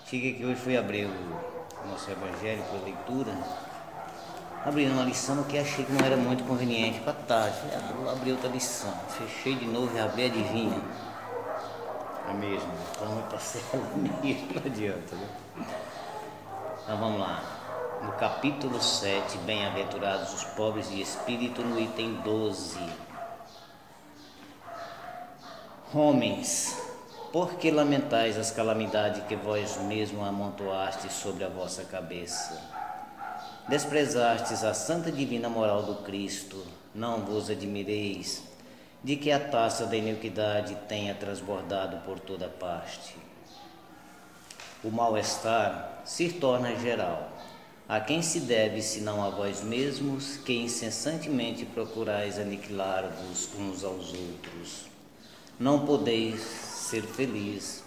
Cheguei aqui hoje, fui abrir o nosso evangelho para leitura. Abri uma lição que achei que não era muito conveniente para tarde. Abri outra lição. Fechei de novo e abri, adivinha? A mesma. Então eu passei ela mesmo, não adianta, né? Então vamos lá. No capítulo 7, bem-aventurados os pobres de espírito, no item 12. Homens, por que lamentais as calamidades que vós mesmos amontoastes sobre a vossa cabeça? Desprezastes a santa e divina moral do Cristo, não vos admireis de que a taça da iniquidade tenha transbordado por toda parte. O mal-estar se torna geral. A quem se deve, senão a vós mesmos, que incessantemente procurais aniquilar-vos uns aos outros? Não podeis ser feliz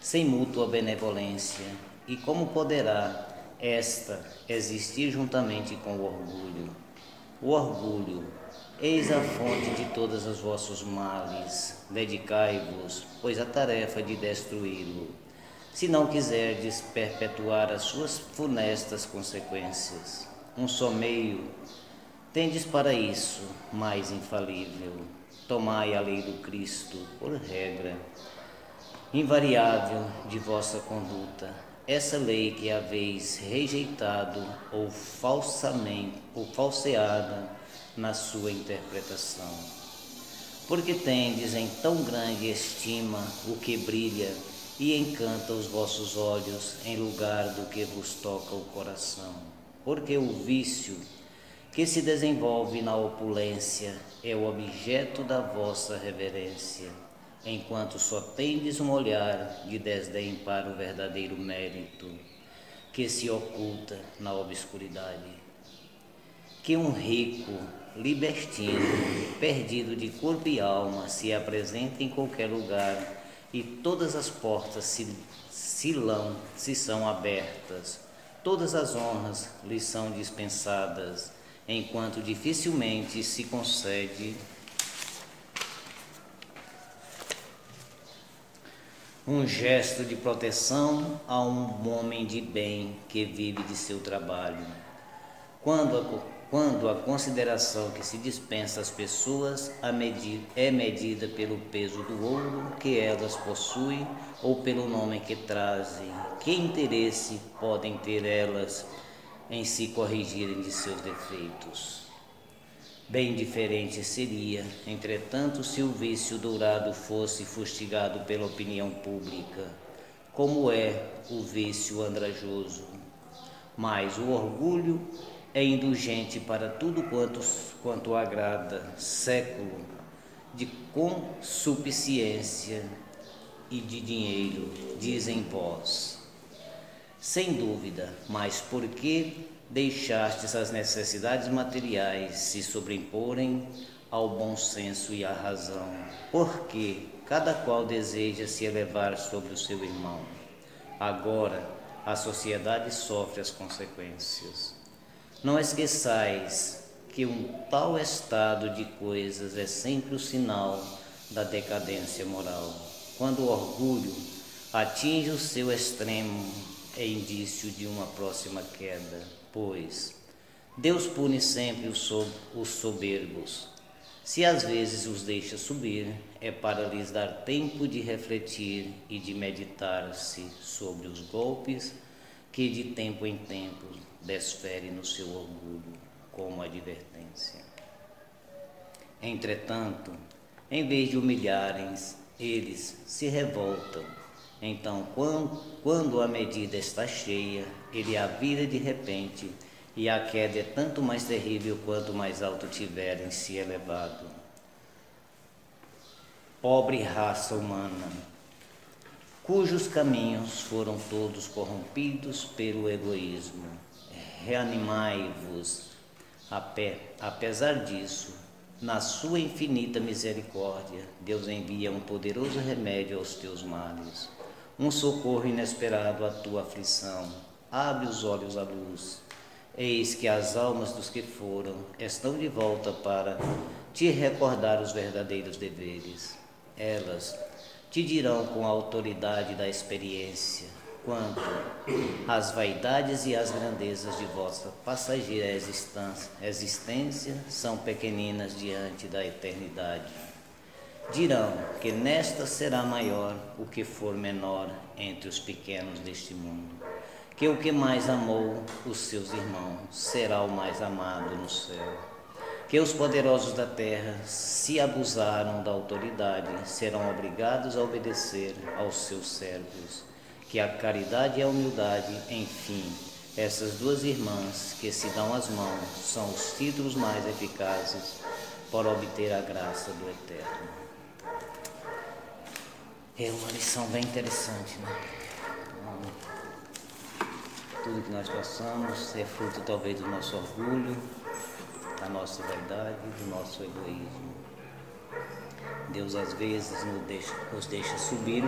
sem mútua benevolência, e como poderá esta existir juntamente com o orgulho? O orgulho, eis a fonte de todos os vossos males. Dedicai-vos, pois, à tarefa de destruí-lo, se não quiserdes perpetuar as suas funestas consequências. Um só meio tendes para isso, mais infalível: tomai a lei do Cristo por regra invariável de vossa conduta. Essa lei que haveis rejeitado ou falseada na sua interpretação, porque tendes em tão grande estima o que brilha e encanta os vossos olhos em lugar do que vos toca o coração. Porque o vício que se desenvolve na opulência é o objeto da vossa reverência, enquanto só tendes um olhar de desdém para o verdadeiro mérito que se oculta na obscuridade. Que um rico libertino, perdido de corpo e alma, se apresente em qualquer lugar e todas as portas se são abertas, todas as honras lhe são dispensadas, enquanto dificilmente se concede um gesto de proteção a um homem de bem que vive de seu trabalho. Quando a consideração que se dispensa às pessoas é medida pelo peso do ouro que elas possuem ou pelo nome que trazem, que interesse podem ter elas em se corrigirem de seus defeitos? Bem diferente seria, entretanto, se o vício dourado fosse fustigado pela opinião pública, como é o vício andrajoso. Mas o orgulho é indulgente para tudo quanto agrada, século de consuficiência e de dinheiro, dizem vós. Sem dúvida, mas por que deixastes as necessidades materiais se sobreimporem ao bom senso e à razão? Porque cada qual deseja se elevar sobre o seu irmão. Agora a sociedade sofre as consequências. Não esqueçais que um tal estado de coisas é sempre o sinal da decadência moral. Quando o orgulho atinge o seu extremo, é indício de uma próxima queda, pois Deus pune sempre os soberbos. Se às vezes os deixa subir, é para lhes dar tempo de refletir e de meditar-se sobre os golpes que de tempo em tempo desfere no seu orgulho como advertência. Entretanto, em vez de humilharem, eles se revoltam. Então, quando a medida está cheia, ele a vira de repente, e a queda é tanto mais terrível quanto mais alto tiverem se elevado. Pobre raça humana, cujos caminhos foram todos corrompidos pelo egoísmo, reanimai-vos. Apesar disso, na sua infinita misericórdia, Deus envia um poderoso remédio aos teus males, um socorro inesperado à tua aflição. Abre os olhos à luz. Eis que as almas dos que foram estão de volta para te recordar os verdadeiros deveres. Elas te dirão com a autoridade da experiência: quanto as vaidades e as grandezas de vossa passageira existência são pequeninas diante da eternidade. Dirão que nesta será maior o que for menor entre os pequenos deste mundo, que o que mais amou os seus irmãos será o mais amado no céu, que os poderosos da terra, se abusaram da autoridade, serão obrigados a obedecer aos seus servos, que a caridade e a humildade, enfim, essas duas irmãs que se dão as mãos, são os títulos mais eficazes para obter a graça do Eterno. É uma lição bem interessante, né? Tudo que nós passamos é fruto talvez do nosso orgulho, da nossa vaidade, do nosso egoísmo. Deus às vezes nos deixa subir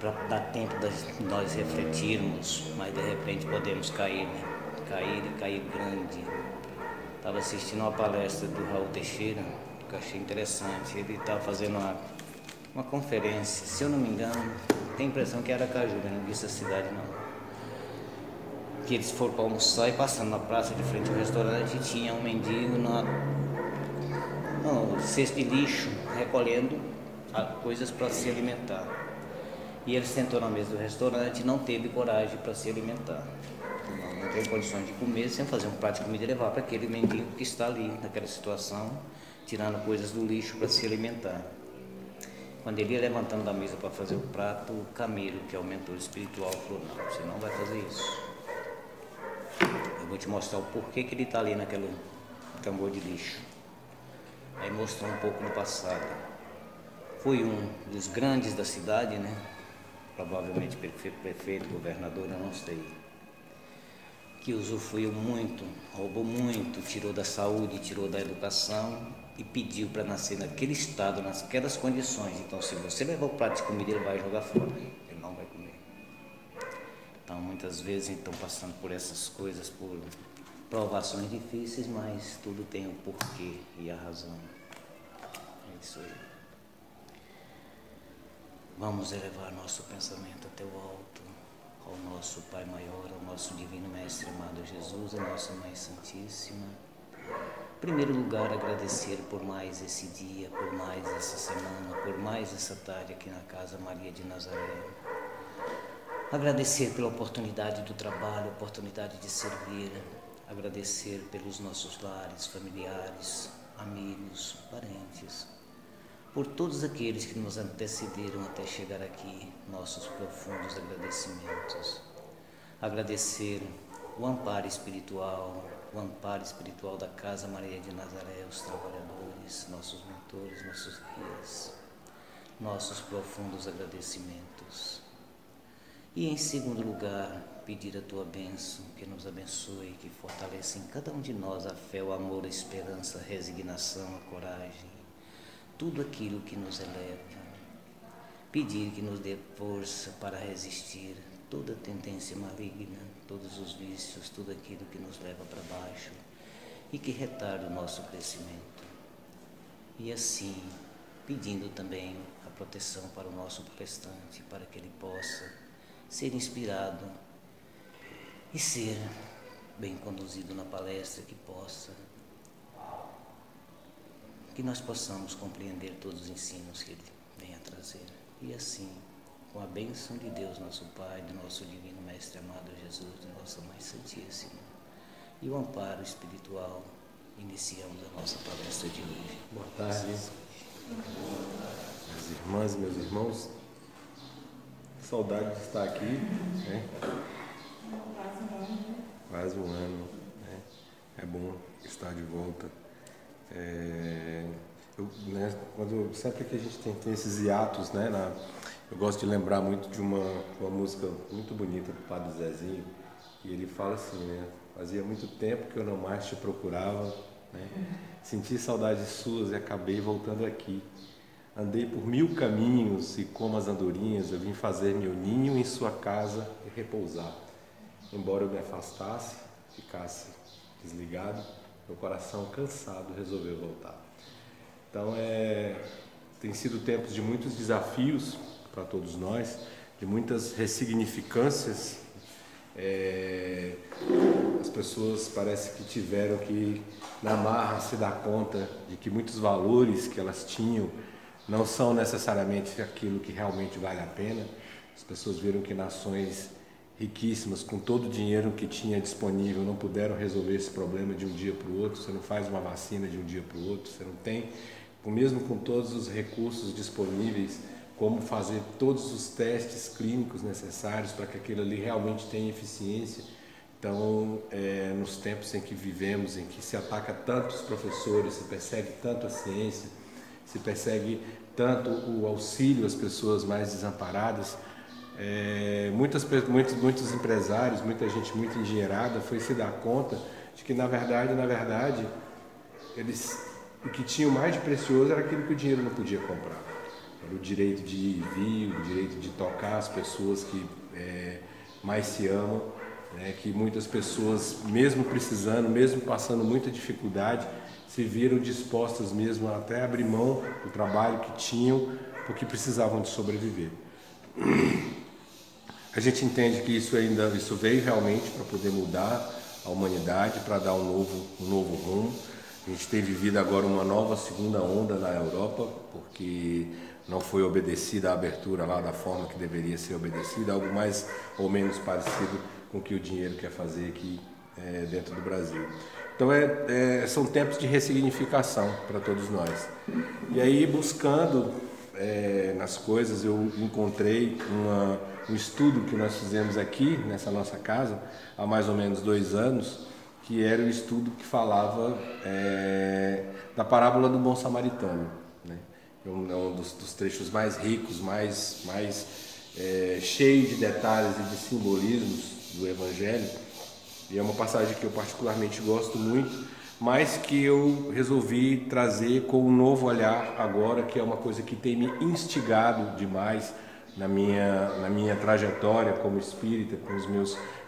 para dar tempo de nós refletirmos, mas de repente podemos cair, né? Cair grande. Estava assistindo uma palestra do Raul Teixeira, que eu achei interessante. Ele estava fazendo uma conferência, se eu não me engano, tenho a impressão que era Caju, não disse a cidade não. Que eles foram para almoçar e passando na praça de frente ao restaurante tinha um mendigo no cesto de lixo recolhendo coisas para se alimentar. E ele sentou na mesa do restaurante e não teve coragem para se alimentar. Não teve condições de comer sem fazer um prato de comida e levar para aquele mendigo que está ali naquela situação, tirando coisas do lixo para se alimentar. Quando ele ia levantando da mesa para fazer o prato, o Camilo, que é o mentor espiritual, falou: não, você não vai fazer isso. Eu vou te mostrar o porquê que ele está ali naquele tambor de lixo. Aí mostrou um pouco no passado. Foi um dos grandes da cidade, né? Provavelmente prefeito, governador, eu não sei. Que usufruiu muito, roubou muito, tirou da saúde, tirou da educação e pediu para nascer naquele estado, naquelas condições. Então, se você levar o prato de comida, ele vai jogar fora, ele não vai comer. Então, muitas vezes, estão passando por essas coisas, por provações difíceis, mas tudo tem o porquê e a razão. É isso aí. Vamos elevar nosso pensamento até o alto, ao nosso Pai Maior, ao nosso Divino Mestre amado Jesus, a nossa Mãe Santíssima. Em primeiro lugar, agradecer por mais esse dia, por mais essa semana, por mais essa tarde aqui na Casa Maria de Nazaré. Agradecer pela oportunidade do trabalho, oportunidade de servir. Agradecer pelos nossos lares, familiares, amigos, parentes. Por todos aqueles que nos antecederam até chegar aqui, nossos profundos agradecimentos. Agradecer o amparo espiritual da Casa Maria de Nazaré, os trabalhadores, nossos mentores, nossos guias, nossos profundos agradecimentos. E em segundo lugar, pedir a Tua bênção, que nos abençoe, que fortaleça em cada um de nós a fé, o amor, a esperança, a resignação, a coragem, tudo aquilo que nos eleva. Pedir que nos dê força para resistir toda tendência maligna, todos os vícios, tudo aquilo que nos leva para baixo e que retarda o nosso crescimento. E assim, pedindo também a proteção para o nosso palestrante, para que ele possa ser inspirado e ser bem conduzido na palestra, que nós possamos compreender todos os ensinos que ele vem a trazer. E assim, com a bênção de Deus, nosso Pai, do nosso Divino Mestre amado Jesus, de nossa Mãe Santíssima, e o amparo espiritual, iniciamos a nossa palestra de hoje. Boa tarde, minhas irmãs e meus irmãos. Saudade de estar aqui, né? Quase um ano, né? É bom estar de volta. Sempre que a gente tem esses hiatos, né? Eu gosto de lembrar muito de uma música muito bonita do Padre Zezinho, e ele fala assim, né? Fazia muito tempo que eu não mais te procurava, né? Senti saudades suas e acabei voltando aqui. Andei por 1000 caminhos e como as andorinhas eu vim fazer meu ninho em sua casa e repousar. Embora eu me afastasse, ficasse desligado, meu coração cansado resolveu voltar. Então tem sido tempos de muitos desafios para todos nós, de muitas ressignificâncias, as pessoas parece que tiveram que, na marra, se dar conta de que muitos valores que elas tinham não são necessariamente aquilo que realmente vale a pena. As pessoas viram que nações riquíssimas, com todo o dinheiro que tinha disponível, não puderam resolver esse problema de um dia para o outro. Você não faz uma vacina de um dia para o outro, você não tem, mesmo com todos os recursos disponíveis, como fazer todos os testes clínicos necessários para que aquilo ali realmente tenha eficiência. Então, nos tempos em que vivemos, em que se ataca tanto os professores, se persegue tanto a ciência, se persegue tanto o auxílio às pessoas mais desamparadas, muitos empresários, muita gente muito endinheirada foi se dar conta de que, na verdade, o que tinham mais de precioso era aquilo que o dinheiro não podia comprar. Era o direito de ir e vir, o direito de tocar as pessoas que mais se amam, que muitas pessoas, mesmo precisando, mesmo passando muita dificuldade, se viram dispostas mesmo a até abrir mão do trabalho que tinham, porque precisavam de sobreviver. A gente entende que isso veio realmente para poder mudar a humanidade, para dar um novo rumo. A gente tem vivido agora uma nova segunda onda na Europa, porque não foi obedecida a abertura lá da forma que deveria ser obedecida, algo mais ou menos parecido com o que o dinheiro quer fazer aqui dentro do Brasil. Então são tempos de ressignificação para todos nós. E aí, buscando nas coisas, eu encontrei um estudo que nós fizemos aqui nessa nossa casa há mais ou menos 2 anos, que era o estudo que falava da parábola do bom samaritano, né? É um dos trechos mais ricos, mais cheio de detalhes e de simbolismos do Evangelho, e é uma passagem que eu particularmente gosto muito, mas que eu resolvi trazer com um novo olhar agora, que é uma coisa que tem me instigado demais na minha trajetória como espírita, com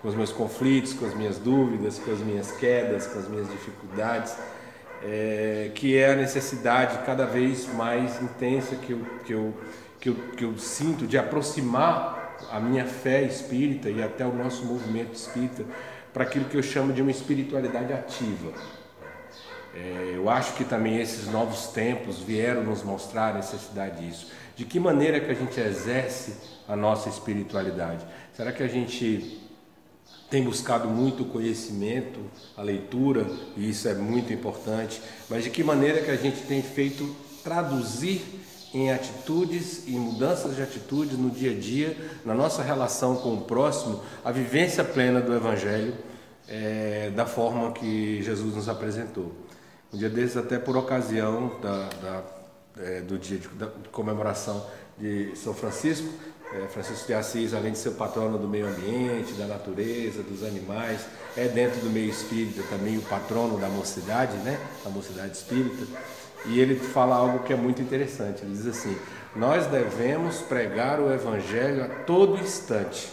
os meus conflitos, com as minhas dúvidas, com as minhas quedas, com as minhas dificuldades, que é a necessidade cada vez mais intensa que eu sinto de aproximar a minha fé espírita e até o nosso movimento espírita para aquilo que eu chamo de uma espiritualidade ativa. Eu acho que também esses novos tempos vieram nos mostrar a necessidade disso. De que maneira que a gente exerce a nossa espiritualidade? Será que a gente tem buscado muito o conhecimento, a leitura, e isso é muito importante, mas de que maneira que a gente tem feito traduzir em atitudes, em mudanças de atitudes no dia a dia, na nossa relação com o próximo, a vivência plena do Evangelho da forma que Jesus nos apresentou. Um dia desses, até por ocasião do dia de comemoração de São Francisco, Francisco de Assis, além de ser patrono do meio ambiente, da natureza, dos animais, dentro do meio espírita também o patrono da mocidade, né? A mocidade espírita. E ele fala algo que é muito interessante. Ele diz assim: nós devemos pregar o Evangelho a todo instante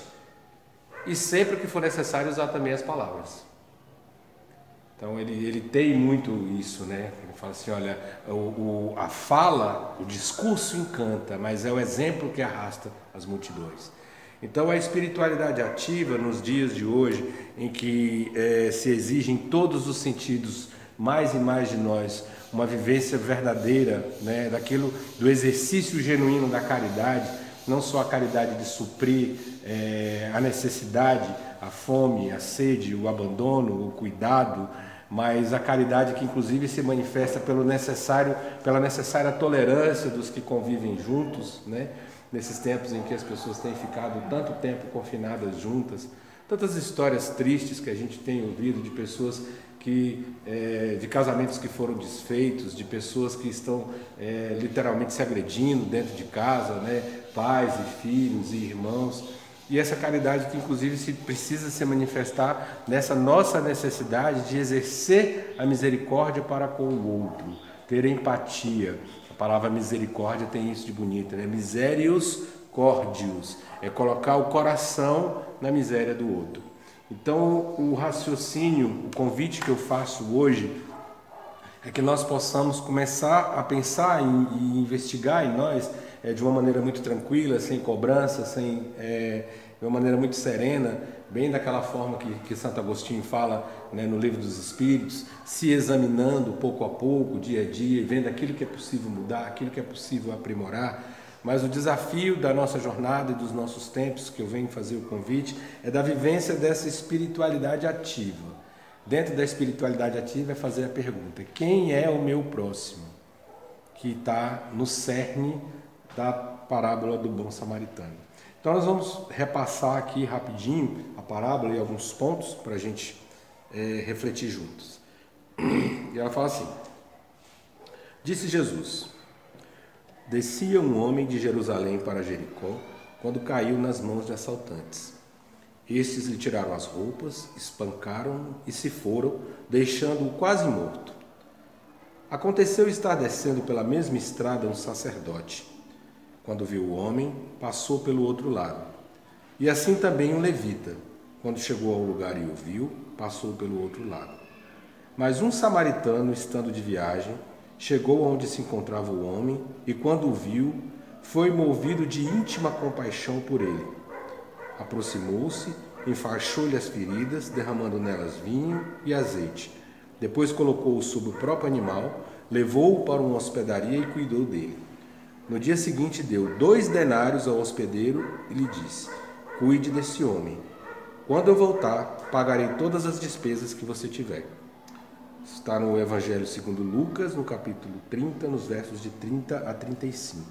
e sempre que for necessário usar também as palavras. Então ele tem muito isso, né? Ele fala assim, olha, a fala, o discurso encanta, mas é o exemplo que arrasta as multidões. Então a espiritualidade ativa nos dias de hoje, em que se exige em todos os sentidos mais e mais de nós uma vivência verdadeira, né, do exercício genuíno da caridade, não só a caridade de suprir a necessidade, a fome, a sede, o abandono, o cuidado, mas a caridade que inclusive se manifesta pela necessária tolerância dos que convivem juntos, né? Nesses tempos em que as pessoas têm ficado tanto tempo confinadas juntas, tantas histórias tristes que a gente tem ouvido de pessoas de casamentos que foram desfeitos, de pessoas que estão literalmente se agredindo dentro de casa, né? Pais e filhos e irmãos. E essa caridade que inclusive precisa se manifestar nessa nossa necessidade de exercer a misericórdia para com o outro, ter empatia. A palavra misericórdia tem isso de bonito, né? Miserius cordius, é colocar o coração na miséria do outro. Então o raciocínio, o convite que eu faço hoje é que nós possamos começar a pensar e investigar em nós de uma maneira muito tranquila, sem cobrança, de uma maneira muito serena, bem daquela forma que Santo Agostinho fala, né, no Livro dos Espíritos, se examinando pouco a pouco, dia a dia, vendo aquilo que é possível mudar, aquilo que é possível aprimorar. Mas o desafio da nossa jornada e dos nossos tempos, que eu venho fazer o convite, é da vivência dessa espiritualidade ativa. Dentro da espiritualidade ativa é fazer a pergunta: quem é o meu próximo? Que está no cerne da parábola do bom samaritano. Então nós vamos repassar aqui rapidinho a parábola e alguns pontos para a gente refletir juntos. E ela fala assim: disse Jesus: descia um homem de Jerusalém para Jericó quando caiu nas mãos de assaltantes. Estes lhe tiraram as roupas, espancaram-no e se foram, deixando-o quase morto. Aconteceu estar descendo pela mesma estrada um sacerdote. Quando viu o homem, passou pelo outro lado. E assim também um levita. Quando chegou ao lugar e o viu, passou pelo outro lado. Mas um samaritano, estando de viagem, chegou onde se encontrava o homem e, quando o viu, foi movido de íntima compaixão por ele. Aproximou-se, enfaixou-lhe as feridas, derramando nelas vinho e azeite. Depois colocou-o sobre o próprio animal, levou-o para uma hospedaria e cuidou dele. No dia seguinte deu 2 denários ao hospedeiro e lhe disse: cuide desse homem. Quando eu voltar, pagarei todas as despesas que você tiver. Está no Evangelho segundo Lucas, no capítulo 30, nos versos de 30 a 35.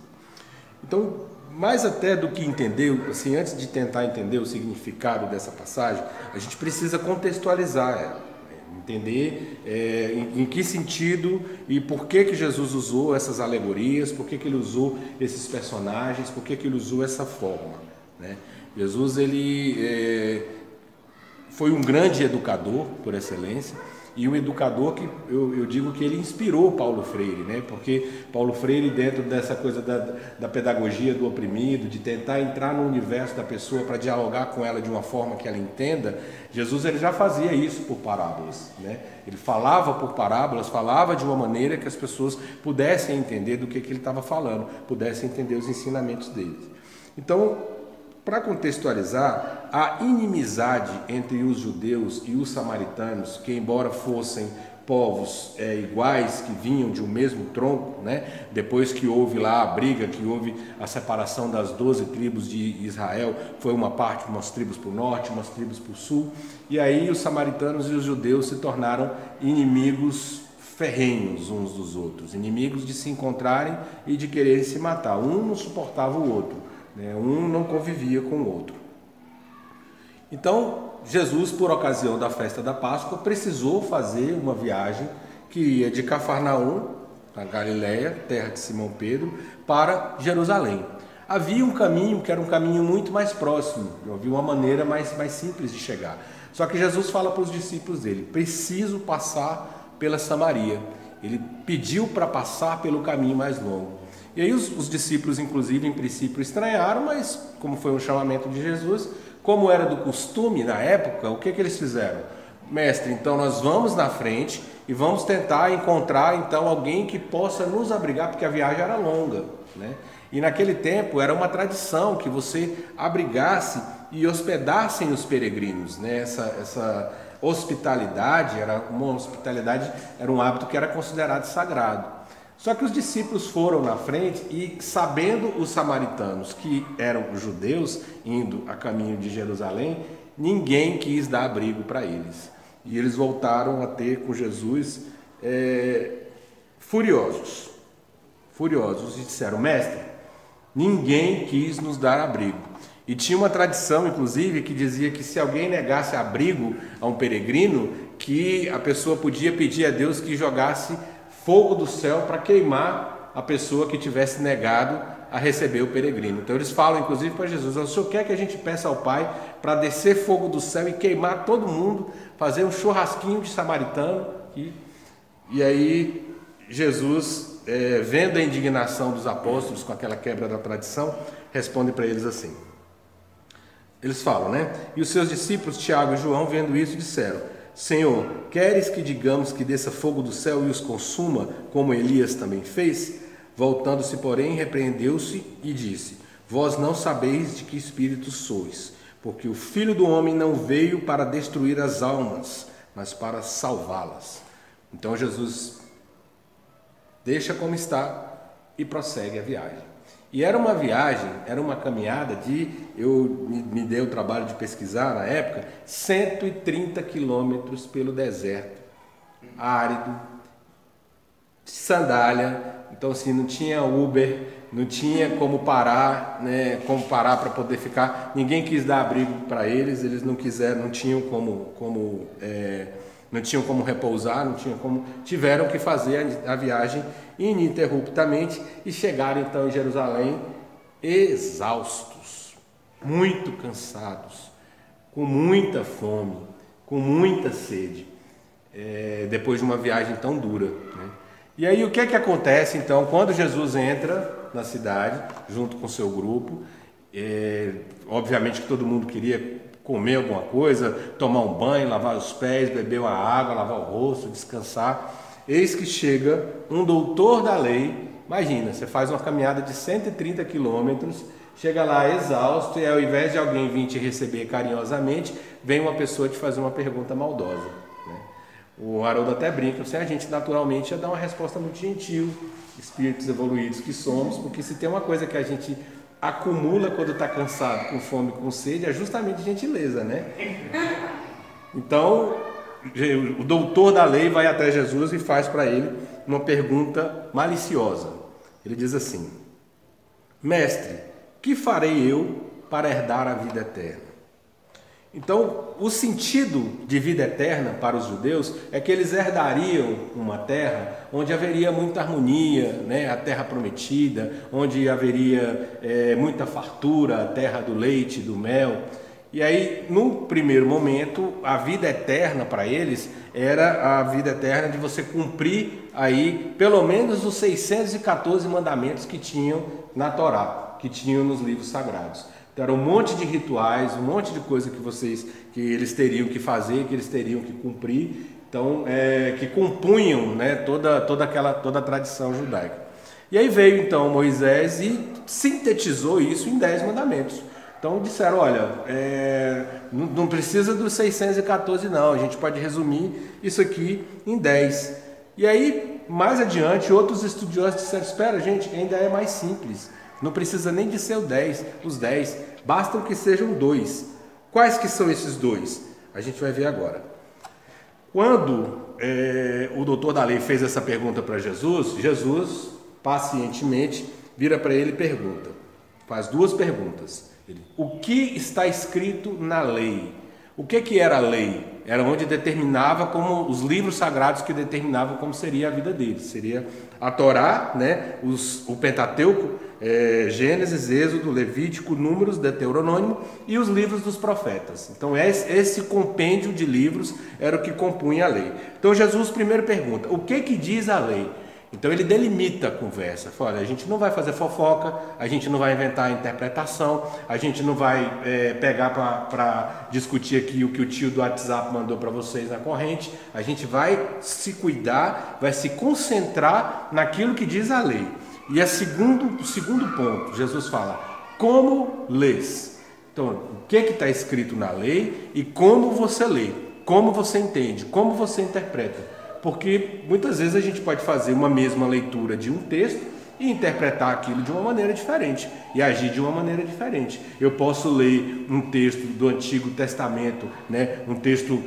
Então, mais até do que entender, assim, antes de tentar entender o significado dessa passagem, a gente precisa contextualizar ela, entender em que sentido e por que Jesus usou essas alegorias, por que ele usou esses personagens, por que ele usou essa forma, né? Jesus, ele foi um grande educador por excelência, e um educador que eu digo que ele inspirou Paulo Freire, né? Porque Paulo Freire, dentro dessa coisa da pedagogia do oprimido, de tentar entrar no universo da pessoa para dialogar com ela de uma forma que ela entenda, Jesus ele já fazia isso por parábolas, né? Ele falava por parábolas, falava de uma maneira que as pessoas pudessem entender do que ele estava falando, pudessem entender os ensinamentos dele. Então, para contextualizar, a inimizade entre os judeus e os samaritanos, que embora fossem povos iguais, que vinham de um mesmo tronco, né? Depois que houve lá a briga, que houve a separação das 12 tribos de Israel, foi uma parte, umas tribos para o norte, umas tribos para o sul, e aí os samaritanos e os judeus se tornaram inimigos ferrenhos uns dos outros, inimigos de se encontrarem e de quererem se matar. Um não suportava o outro, um não convivia com o outro. Então, Jesus, por ocasião da festa da Páscoa, precisou fazer uma viagem que ia de Cafarnaum, na Galiléia, terra de Simão Pedro, para Jerusalém. Havia um caminho que era um caminho muito mais próximo, havia uma maneira mais simples de chegar. Só que Jesus fala para os discípulos dele: preciso passar pela Samaria. Ele pediu para passar pelo caminho mais longo. E aí os discípulos, inclusive, em princípio estranharam, mas como foi um chamamento de Jesus, como era do costume na época, o que eles fizeram? Mestre, então nós vamos na frente e vamos tentar encontrar então alguém que possa nos abrigar, porque a viagem era longa, né? E naquele tempo era uma tradição que você abrigasse e hospedassem os peregrinos, né? Essa hospitalidade era um hábito que era considerado sagrado. Só que os discípulos foram na frente e, sabendo os samaritanos que eram judeus indo a caminho de Jerusalém, ninguém quis dar abrigo para eles. E eles voltaram a ter com Jesus furiosos e disseram: mestre, ninguém quis nos dar abrigo. E tinha uma tradição, inclusive, que dizia que se alguém negasse abrigo a um peregrino, que a pessoa podia pedir a Deus que jogasse fogo do céu para queimar a pessoa que tivesse negado a receber o peregrino. Então eles falam inclusive para Jesus: o Senhor quer que a gente peça ao Pai para descer fogo do céu e queimar todo mundo, fazer um churrasquinho de samaritano? E aí Jesus, vendo a indignação dos apóstolos com aquela quebra da tradição, responde para eles assim. Eles falam, né? E os seus discípulos, Tiago e João, vendo isso, disseram: Senhor, queres que digamos que desça fogo do céu e os consuma, como Elias também fez? Voltando-se, porém, repreendeu-se e disse: Vós não sabeis de que espírito sois, porque o Filho do Homem não veio para destruir as almas, mas para salvá-las. Então Jesus deixa como está e prossegue a viagem. E era uma viagem, era uma caminhada eu me dei o trabalho de pesquisar na época, 130 quilômetros pelo deserto, árido, de sandália. Então assim, não tinha Uber, não tinha como parar, né, para poder ficar. Ninguém quis dar abrigo para eles não quiseram, não tinham como repousar, tiveram que fazer a viagem ininterruptamente e chegaram então em Jerusalém exaustos, muito cansados, com muita fome, com muita sede, depois de uma viagem tão dura, né? E aí o que é que acontece então quando Jesus entra na cidade junto com seu grupo? Obviamente que todo mundo queria comer alguma coisa, tomar um banho, lavar os pés, beber uma água, lavar o rosto, descansar. Eis que chega um doutor da lei. Imagina, você faz uma caminhada de 130 quilômetros, chega lá exausto e ao invés de alguém vir te receber carinhosamente, vem uma pessoa te fazer uma pergunta maldosa, né? O Haroldo até brinca, assim, a gente naturalmente ia dar uma resposta muito gentil, espíritos evoluídos que somos, porque se tem uma coisa que a gente acumula quando está cansado, com fome, com sede, é justamente gentileza, né? Então, o doutor da lei vai até Jesus e faz para ele uma pergunta maliciosa. Ele diz assim: Mestre, que farei eu para herdar a vida eterna? Então, o sentido de vida eterna para os judeus é que eles herdariam uma terra onde haveria muita harmonia, né? A terra prometida, onde haveria muita fartura, a terra do leite, do mel. E aí, no primeiro momento, a vida eterna para eles era a vida eterna de você cumprir aí pelo menos os 614 mandamentos que tinham na Torá, que tinham nos livros sagrados. Então, era um monte de rituais, um monte de coisa que eles teriam que fazer, que eles teriam que cumprir, então, que compunham, né, toda a tradição judaica. E aí veio então Moisés e sintetizou isso em 10 mandamentos. Então disseram, olha, não precisa dos 614 não, a gente pode resumir isso aqui em 10. E aí, mais adiante, outros estudiosos disseram, espera gente, ainda é mais simples. Não precisa nem de ser os 10, bastam que sejam 2. Quais que são esses 2? A gente vai ver agora. Quando o doutor da lei fez essa pergunta para Jesus, Jesus pacientemente vira para ele e pergunta, faz 2 perguntas. O que está escrito na lei? O que era a lei? Era onde determinava como os livros sagrados que determinavam como seria a vida deles. Seria a Torá, né? O Pentateuco, Gênesis, Êxodo, Levítico, Números, Deuteronômio e os livros dos profetas. Então esse compêndio de livros era o que compunha a lei. Então Jesus primeiro pergunta, o que diz a lei? Então ele delimita a conversa, fala, olha, a gente não vai fazer fofoca, a gente não vai inventar interpretação, a gente não vai pegar para discutir aqui o que o tio do WhatsApp mandou para vocês na corrente, a gente vai se cuidar, vai se concentrar naquilo que diz a lei. E o segundo ponto, Jesus fala, como lês? Então, o que está escrito na lei e como você lê, como você entende, como você interpreta. Porque muitas vezes a gente pode fazer uma mesma leitura de um texto e interpretar aquilo de uma maneira diferente e agir de uma maneira diferente. Eu posso ler um texto do Antigo Testamento, né, um texto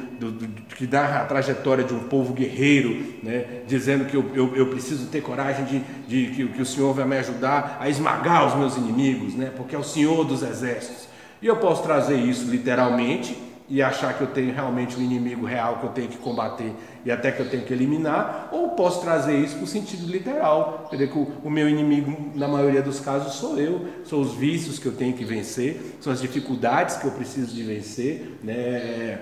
que dá a trajetória de um povo guerreiro, né, dizendo que eu preciso ter coragem que o Senhor vai me ajudar a esmagar os meus inimigos, né, porque é o Senhor dos exércitos. E eu posso trazer isso literalmente e achar que eu tenho realmente um inimigo real que eu tenho que combater e até que eu tenho que eliminar, ou posso trazer isso para o sentido literal, quer dizer que o meu inimigo, na maioria dos casos, sou eu, são os vícios que eu tenho que vencer, são as dificuldades que eu preciso de vencer, né?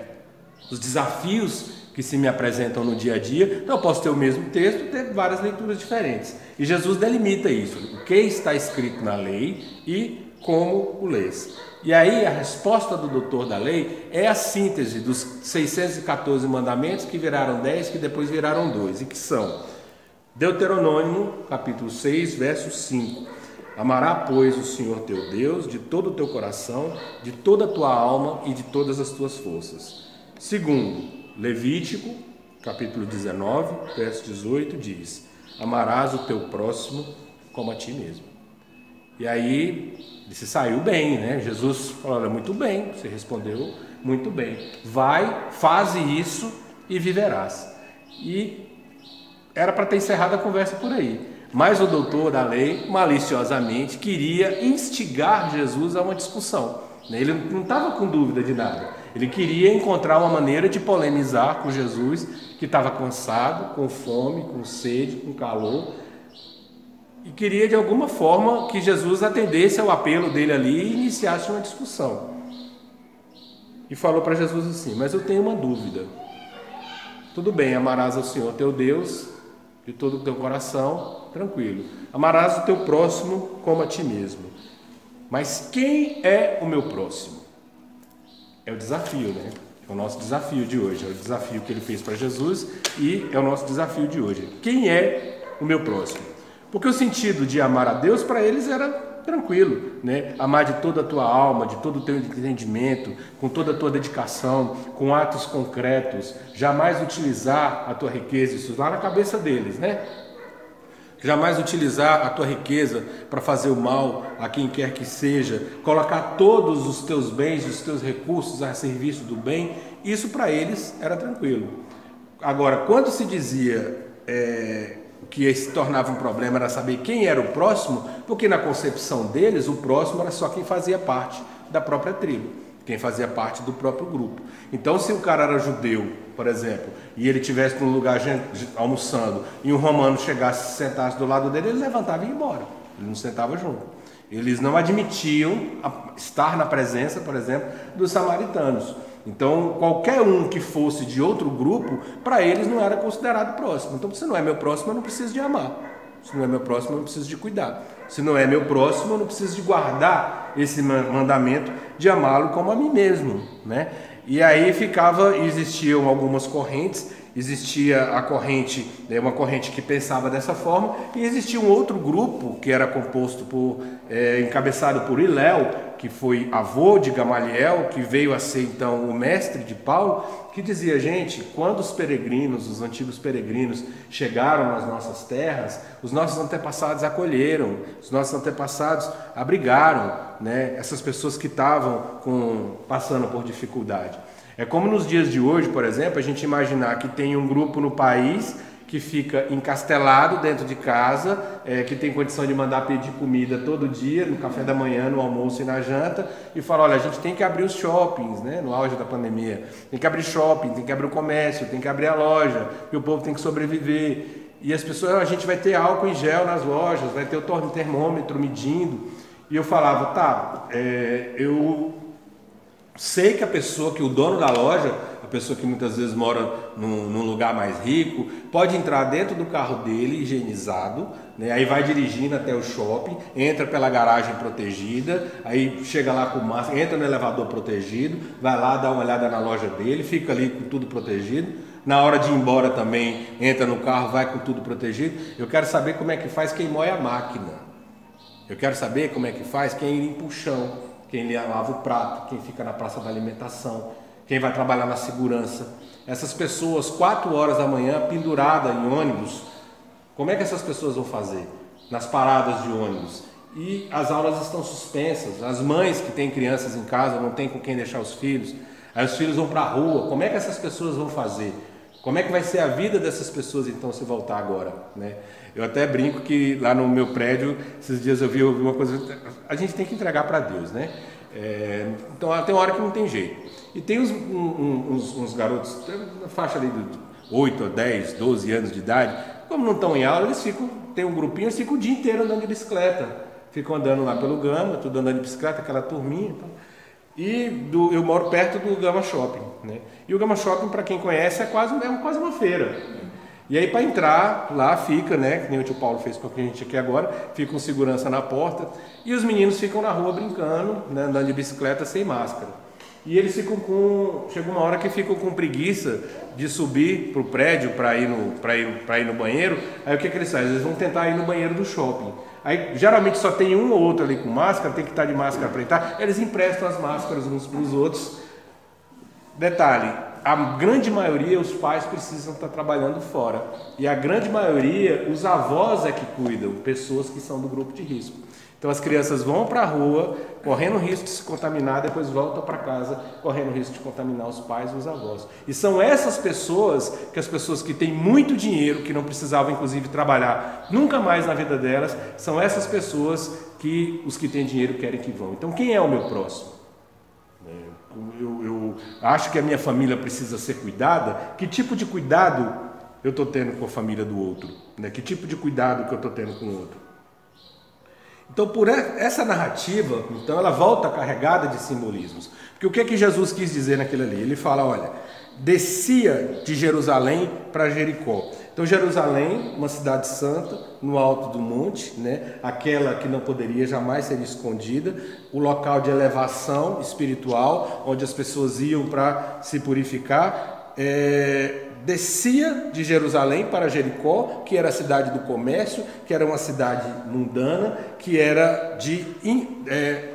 Os desafios que se me apresentam no dia a dia. Então eu posso ter o mesmo texto e ter várias leituras diferentes. E Jesus delimita isso, o que está escrito na lei e como o lês. E aí a resposta do doutor da lei é a síntese dos 614 mandamentos que viraram 10, que depois viraram 2, e que são: Deuteronômio, capítulo 6, verso 5. Amará, pois, o Senhor teu Deus de todo o teu coração, de toda a tua alma e de todas as tuas forças. Segundo, Levítico, capítulo 19, verso 18, diz: amarás o teu próximo como a ti mesmo. E aí, ele se saiu bem, né? Jesus falou: olha, muito bem, você respondeu muito bem. Vai, faze isso e viverás. E era para ter encerrado a conversa por aí. Mas o doutor da lei, maliciosamente, queria instigar Jesus a uma discussão. Ele não estava com dúvida de nada. Ele queria encontrar uma maneira de polemizar com Jesus, que estava cansado, com fome, com sede, com calor. E queria, de alguma forma, que Jesus atendesse ao apelo dele ali e iniciasse uma discussão. E falou para Jesus assim: mas eu tenho uma dúvida. Tudo bem, amarás ao Senhor teu Deus de todo o teu coração, tranquilo. Amarás o teu próximo como a ti mesmo. Mas quem é o meu próximo? É o desafio, né? É o nosso desafio de hoje. É o desafio que ele fez para Jesus e é o nosso desafio de hoje. Quem é o meu próximo? Porque o sentido de amar a Deus para eles era tranquilo, né? Amar de toda a tua alma, de todo o teu entendimento, com toda a tua dedicação, com atos concretos, jamais utilizar a tua riqueza, isso lá na cabeça deles, né? Jamais utilizar a tua riqueza para fazer o mal a quem quer que seja, colocar todos os teus bens, os teus recursos a serviço do bem, isso para eles era tranquilo. Agora, quando se dizia que se tornava um problema era saber quem era o próximo, porque na concepção deles o próximo era só quem fazia parte da própria tribo, quem fazia parte do próprio grupo. Então, se o cara era judeu, por exemplo, e ele estivesse num lugar almoçando e um romano chegasse e sentasse do lado dele, ele levantava e ia embora, ele não sentava junto. Eles não admitiam estar na presença, por exemplo, dos samaritanos. Então, qualquer um que fosse de outro grupo, para eles não era considerado próximo. Então, se não é meu próximo, eu não preciso de amar. Se não é meu próximo, eu não preciso de cuidar. Se não é meu próximo, eu não preciso de guardar esse mandamento de amá-lo como a mim mesmo, né? E aí existiam algumas correntes. Existia a corrente, uma corrente que pensava dessa forma, e existia um outro grupo que era composto encabeçado por Hilel, que foi avô de Gamaliel, que veio a ser então o mestre de Paulo, que dizia: gente, quando os antigos peregrinos chegaram nas nossas terras, os nossos antepassados acolheram, os nossos antepassados abrigaram, né, essas pessoas que estavam passando por dificuldade. É como nos dias de hoje, por exemplo, a gente imaginar que tem um grupo no país que fica encastelado dentro de casa, que tem condição de mandar pedir comida todo dia, no café da manhã, no almoço e na janta, e fala: olha, a gente tem que abrir os shoppings, né, no auge da pandemia, tem que abrir shopping, tem que abrir o comércio, tem que abrir a loja, e o povo tem que sobreviver. E as pessoas, a gente vai ter álcool em gel nas lojas, vai ter o termômetro medindo. E eu falava: eu sei que o dono da loja, a pessoa que muitas vezes mora num lugar mais rico, pode entrar dentro do carro dele higienizado, né? Aí vai dirigindo até o shopping, entra pela garagem protegida, aí chega lá com máscara, entra no elevador protegido, vai lá dar uma olhada na loja dele, fica ali com tudo protegido. Na hora de ir embora também entra no carro, vai com tudo protegido. Eu quero saber como é que faz quem moe a máquina. Eu quero saber como é que faz quem limpa o chão, quem lava o prato, quem fica na praça da alimentação, quem vai trabalhar na segurança. Essas pessoas, 4 horas da manhã, penduradas em ônibus, como é que essas pessoas vão fazer? Nas paradas de ônibus. E as aulas estão suspensas, as mães que têm crianças em casa não têm com quem deixar os filhos, aí os filhos vão para a rua, como é que essas pessoas vão fazer? Como é que vai ser a vida dessas pessoas então se voltar agora, né? Eu até brinco que lá no meu prédio, esses dias eu ouvi uma coisa, a gente tem que entregar para Deus, né? Então tem uma hora que não tem jeito. E tem uns garotos, na faixa ali de 8 a 10, 12 anos de idade, como não estão em aula, tem um grupinho, eles ficam o dia inteiro andando de bicicleta. Ficam andando lá pelo Gama, tudo andando de bicicleta, aquela turminha. Eu moro perto do Gama Shopping, né? E o Gama Shopping, para quem conhece, é quase uma feira. E aí para entrar lá fica, né, que nem o tio Paulo fez com a gente aqui agora, fica com segurança na porta e os meninos ficam na rua brincando, né, andando de bicicleta sem máscara. e eles chega uma hora que ficam com preguiça de subir para o prédio para ir no banheiro. Aí o que eles fazem? Eles vão tentar ir no banheiro do shopping. Aí geralmente só tem um ou outro ali com máscara, tem que estar de máscara para entrar. Eles emprestam as máscaras uns para os outros. Detalhe, a grande maioria, os pais precisam estar trabalhando fora. E a grande maioria, os avós é que cuidam, pessoas que são do grupo de risco. Então as crianças vão para a rua, correndo risco de se contaminar, depois voltam para casa, correndo risco de contaminar os pais e os avós. E são essas pessoas, que as pessoas que têm muito dinheiro, que não precisavam inclusive trabalhar nunca mais na vida delas, são essas pessoas que os que têm dinheiro querem que vão. Então quem é o meu próximo? Eu acho que a minha família precisa ser cuidada. Que tipo de cuidado eu estou tendo com a família do outro? Que tipo de cuidado que eu estou tendo com o outro? Então, por essa narrativa, então, ela volta carregada de simbolismos. Porque o que é que Jesus quis dizer naquilo ali? Ele fala, olha, descia de Jerusalém para Jericó. Então, Jerusalém, uma cidade santa, no alto do monte, aquela que não poderia jamais ser escondida, o local de elevação espiritual, onde as pessoas iam para se purificar, descia de Jerusalém para Jericó, que era a cidade do comércio, que era uma cidade mundana, que era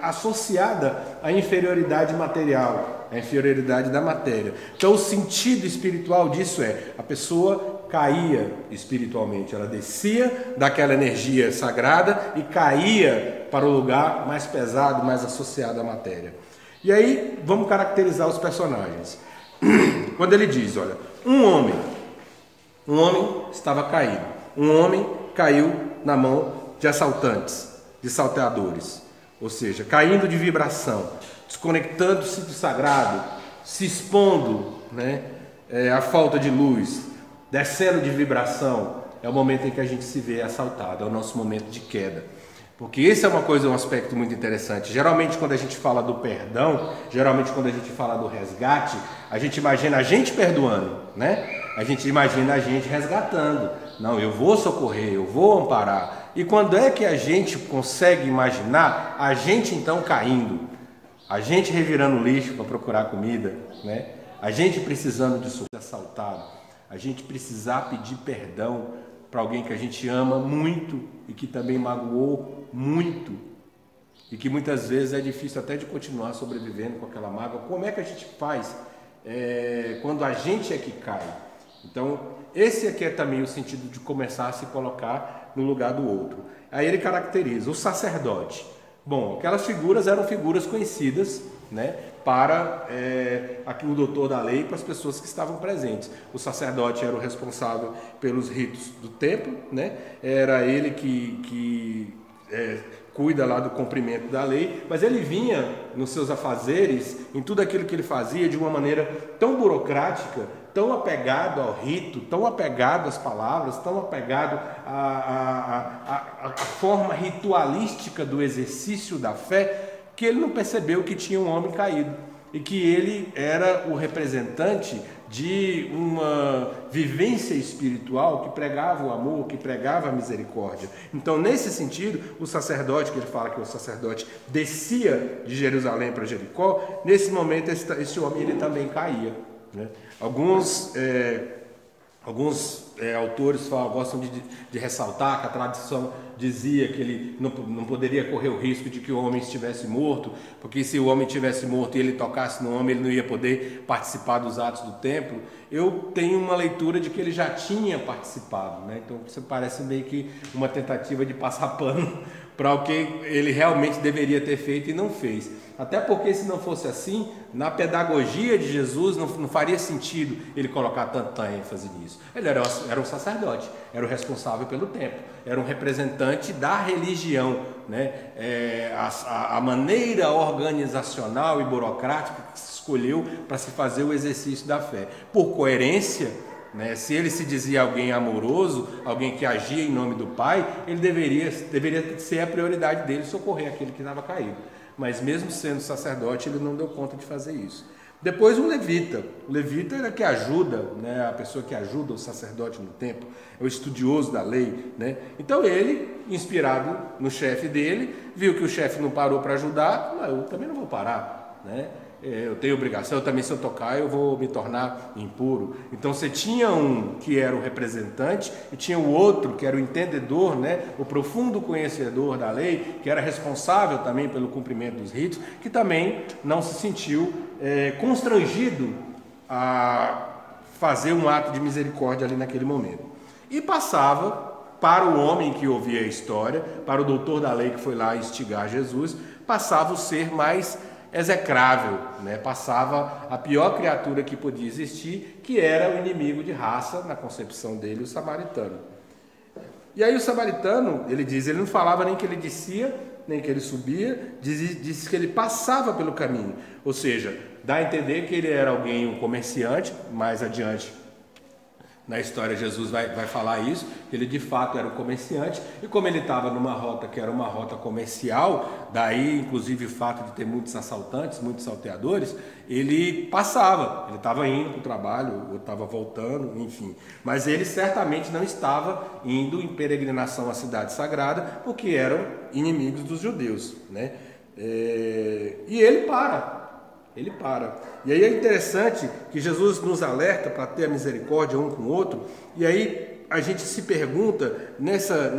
associada à inferioridade material, à inferioridade da matéria. Então o sentido espiritual disso a pessoa caía espiritualmente, ela descia daquela energia sagrada e caía para o lugar mais pesado, mais associado à matéria. E aí vamos caracterizar os personagens. Quando ele diz, olha, um homem estava caído, um homem caiu na mão de assaltantes, de salteadores, ou seja, caindo de vibração, desconectando-se do sagrado, se expondo à falta de luz, descendo de vibração. É o momento em que a gente se vê assaltado, é o nosso momento de queda. Porque esse é um aspecto muito interessante. Geralmente quando a gente fala do perdão, geralmente quando a gente fala do resgate, a gente imagina a gente perdoando, A gente imagina a gente resgatando. Não, eu vou socorrer, eu vou amparar. E quando é que a gente consegue imaginar a gente então caindo? A gente revirando lixo para procurar comida, A gente precisando de ser assaltado. A gente precisar pedir perdão para alguém que a gente ama muito e que também magoou muito e que muitas vezes é difícil até de continuar sobrevivendo com aquela mágoa. Como é que a gente faz quando a gente é que cai? Então esse aqui é também o sentido de começar a se colocar no lugar do outro. Aí ele caracteriza o sacerdote. Bom, aquelas figuras eram figuras conhecidas, para o doutor da lei, para as pessoas que estavam presentes. O sacerdote era o responsável pelos ritos do templo, Era ele que cuida lá do cumprimento da lei, mas ele vinha nos seus afazeres, em tudo aquilo que ele fazia, de uma maneira tão burocrática, tão apegado ao rito, tão apegado às palavras, tão apegado à forma ritualística do exercício da fé, que ele não percebeu que tinha um homem caído e que ele era o representante de uma vivência espiritual que pregava o amor, que pregava a misericórdia. Então, nesse sentido, o sacerdote, que ele fala que o sacerdote descia de Jerusalém para Jericó, nesse momento esse homem ele também caía. Alguns autores gostam de ressaltar que a tradição dizia que ele não poderia correr o risco de que o homem estivesse morto, porque se o homem estivesse morto e ele tocasse no homem, ele não ia poder participar dos atos do templo. Eu tenho uma leitura de que ele já tinha participado, Então isso parece meio que uma tentativa de passar pano para o que ele realmente deveria ter feito e não fez. Até porque se não fosse assim, na pedagogia de Jesus não faria sentido ele colocar tanta ênfase nisso. Ele era um sacerdote, era o responsável pelo templo, era um representante da religião, a maneira organizacional e burocrática que se escolheu para se fazer o exercício da fé. Por coerência, se ele se dizia alguém amoroso, alguém que agia em nome do Pai, ele deveria ser a prioridade dele socorrer aquele que estava caído. Mas mesmo sendo sacerdote, ele não deu conta de fazer isso. Depois o levita era que ajuda, a pessoa que ajuda o sacerdote no templo, é o estudioso da lei, Então ele, inspirado no chefe dele, viu que o chefe não parou para ajudar, eu também não vou parar, eu tenho obrigação, eu também se eu tocar eu vou me tornar impuro. Então você tinha um que era o representante e tinha o outro que era o entendedor, né, o profundo conhecedor da lei, que era responsável também pelo cumprimento dos ritos, que também não se sentiu constrangido a fazer um ato de misericórdia ali naquele momento. E passava para o homem que ouvia a história, para o doutor da lei que foi lá instigar Jesus, passava o ser mais execrável, né? Passava a pior criatura que podia existir, que era o inimigo de raça, na concepção dele, o samaritano. E aí o samaritano, ele diz, ele não falava nem que ele descia, nem que ele subia, disse que ele passava pelo caminho, ou seja, dá a entender que ele era alguém, um comerciante. Mais adiante na história Jesus vai falar isso, que ele de fato era um comerciante, e como ele estava numa rota que era uma rota comercial, daí inclusive o fato de ter muitos assaltantes, muitos salteadores, ele passava, ele estava indo para o trabalho, ou estava voltando, enfim, mas ele certamente não estava indo em peregrinação à cidade sagrada, porque eram inimigos dos judeus, né? E ele para. E aí é interessante que Jesus nos alerta para ter a misericórdia um com o outro, e aí a gente se pergunta nessa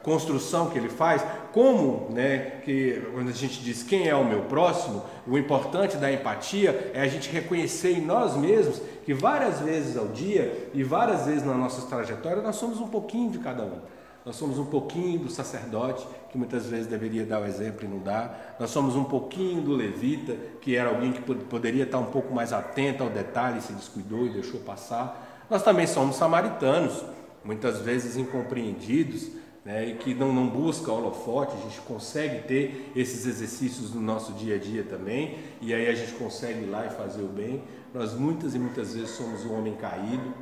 construção que ele faz, como, né, que quando a gente diz quem é o meu próximo, o importante da empatia é a gente reconhecer em nós mesmos que várias vezes ao dia e várias vezes na nossa trajetória nós somos um pouquinho de cada um. Nós somos um pouquinho do sacerdote, que muitas vezes deveria dar o exemplo e não dá. Nós somos um pouquinho do levita, que era alguém que poderia estar um pouco mais atento ao detalhe, se descuidou e deixou passar. Nós também somos samaritanos, muitas vezes incompreendidos, né, e que não busca holofote. A gente consegue ter esses exercícios no nosso dia a dia também, e aí a gente consegue ir lá e fazer o bem. Nós muitas e muitas vezes somos o homem caído,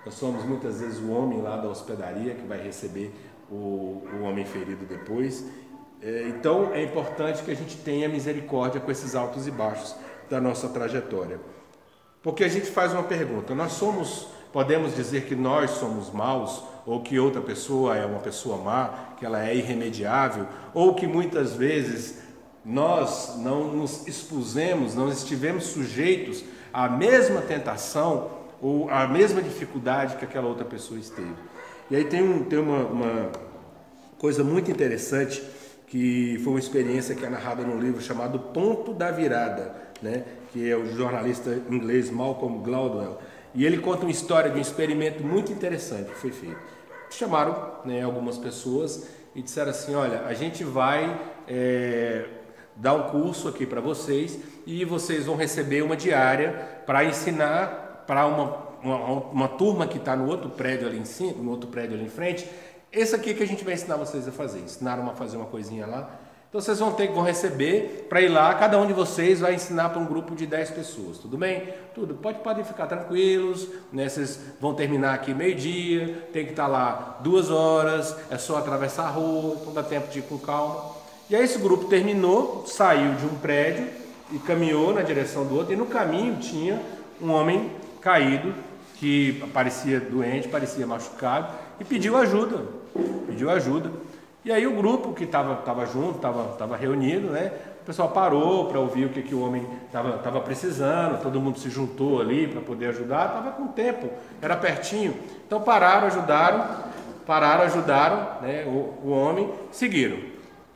nós somos muitas vezes o homem lá da hospedaria que vai receber o homem ferido depois. Então é importante que a gente tenha misericórdia com esses altos e baixos da nossa trajetória. Porque a gente faz uma pergunta, podemos dizer que nós somos maus, ou que outra pessoa é uma pessoa má, que ela é irremediável, ou que muitas vezes nós não nos expusemos, não estivemos sujeitos à mesma tentação ou à mesma dificuldade que aquela outra pessoa esteve. E aí tem uma coisa muito interessante, que foi uma experiência que é narrada num livro chamado Ponto da Virada, né? Que é o jornalista inglês Malcolm Gladwell, e ele conta uma história de um experimento muito interessante que foi feito. Chamaram, né, algumas pessoas e disseram assim, olha, a gente vai dar um curso aqui para vocês e vocês vão receber uma diária para ensinar para uma turma que está no outro prédio ali em cima, no outro prédio ali em frente. Esse aqui que a gente vai ensinar vocês a fazer. Ensinaram a fazer uma coisinha lá. Então vocês vão receber para ir lá, cada um de vocês vai ensinar para um grupo de 10 pessoas, tudo bem? Tudo, podem ficar tranquilos, né? Vocês vão terminar aqui meio-dia, tem que estar lá 2 horas, é só atravessar a rua, então dá tempo de ir com calma. E aí esse grupo terminou, saiu de um prédio e caminhou na direção do outro, e no caminho tinha um homem caído, que parecia doente, parecia machucado, e pediu ajuda. E aí o grupo que estava junto, estava reunido, né? O pessoal parou para ouvir o que o homem estava precisando, todo mundo se juntou ali para poder ajudar, estava com tempo, era pertinho. Então pararam, ajudaram, né, o homem, seguiram.